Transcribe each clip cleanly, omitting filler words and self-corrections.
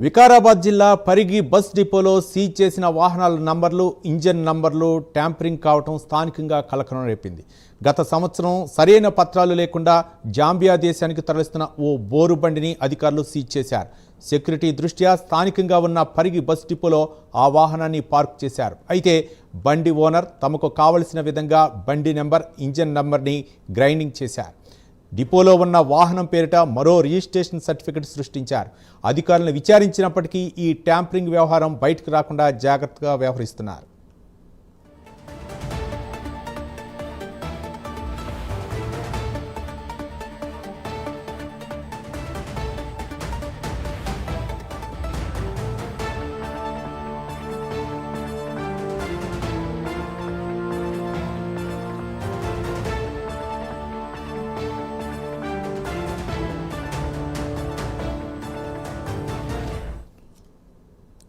వికారాబాద్ జిల్లా పరిగి బస్ డిపోలో సీజ్ చేసిన వాహనాల నంబర్లు, ఇంజన్ నంబర్లు ట్యాంపరింగ్ కావటం స్థానికంగా కలకలం రేపింది. గత సంవత్సరం సరైన పత్రాలు లేకుండా జాంబియా దేశానికి తరలిస్తున్న ఓ బోరు బండిని అధికారులు సీజ్ చేశారు. సెక్యూరిటీ దృష్ట్యా స్థానికంగా ఉన్న పరిగి బస్ డిపోలో ఆ వాహనాన్ని పార్క్ చేశారు. అయితే బండి ఓనర్ తమకు కావలసిన విధంగా బండి నెంబర్, ఇంజన్ నంబర్ని గ్రైండింగ్ చేశారు. డిపోలో ఉన్న వాహనం పేరిట మరో రిజిస్ట్రేషన్ సర్టిఫికెట్ సృష్టించారు. అధికారులను విచారించినప్పటికీ ఈ ట్యాంపరింగ్ వ్యవహారం బయటకు రాకుండా జాగ్రత్తగా వ్యవహరిస్తున్నారు.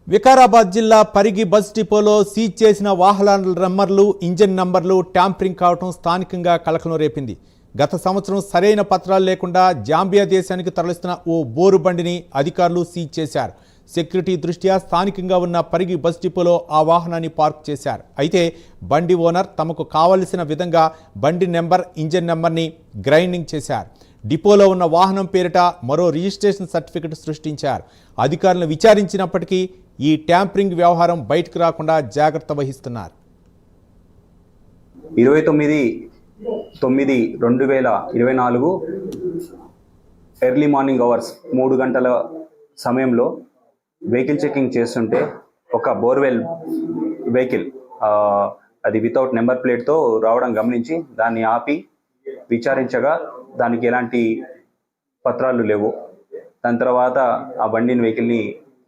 వికారాబాద్ జిల్లా పరిగి బస్ డిపోలో సీజ్ చేసిన వాహనాల నంబర్లు, ఇంజన్ నంబర్లు ట్యాంపరింగ్ కావటం స్థానికంగా కలకలం రేపింది. గత సంవత్సరం సరైన పత్రాలు లేకుండా జాంబియా దేశానికి తరలిస్తున్న ఓ బోరు బండిని అధికారులు సీజ్ చేశారు. సెక్యూరిటీ దృష్ట్యా స్థానికంగా ఉన్న పరిగి బస్ డిపోలో ఆ వాహనాన్ని పార్క్ చేశారు. అయితే బండి ఓనర్ తమకు కావలసిన విధంగా బండి నెంబర్, ఇంజన్ నెంబర్ని గ్రైండింగ్ చేశారు. డిపోలో ఉన్న వాహనం పేరిట మరో రిజిస్ట్రేషన్ సర్టిఫికెట్ సృష్టించారు. అధికారులను విచారించినప్పటికీ ఈ ట్యాంపరింగ్ వ్యవహారం బయటకు రాకుండా జాగ్రత్త వహిస్తున్నారు. 29/9/2024 ఎర్లీ మార్నింగ్ అవర్స్ 3 గంటల సమయంలో వెహికల్ చెకింగ్ చేస్తుంటే ఒక బోర్వెల్ వెహికల్ అది వితౌట్ నెంబర్ ప్లేట్తో రావడం గమనించి దాన్ని ఆపి విచారించగా దానికి ఎలాంటి పత్రాలు లేవు. దాని తర్వాత ఆ బండిని వెహికల్ని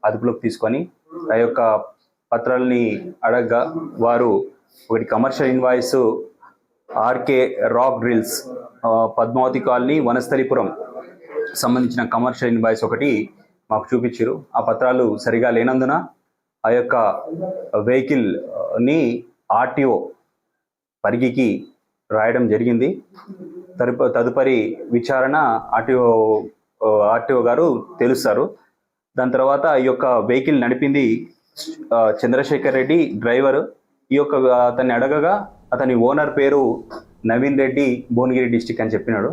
అదుపులోకి తీసుకొని ఆ యొక్క పత్రాలని అడగగా వారు ఒకటి commercial invoice RK Rock Drills Padmavathi colony Vanasthalipuram సంబంధించిన కమర్షియల్ ఇన్వాయిస్ ఒకటి మాకు చూపించారు. ఆ పత్రాలు సరిగా లేనందున ఆ యొక్క వెహికల్ని ఆర్టీఓ పరిగికి రాయడం జరిగింది. తదుపరి విచారణ ఆర్టీఓ గారు తెలుస్తారు. దాని తర్వాత ఈ యొక్క వెహికల్ నడిపింది చంద్రశేఖర్ రెడ్డి డ్రైవర్. ఈ యొక్క అతన్ని అడగగా అతని ఓనర్ పేరు నవీన్ రెడ్డి, భువనగిరి డిస్టిక్ అని చెప్పినాడు.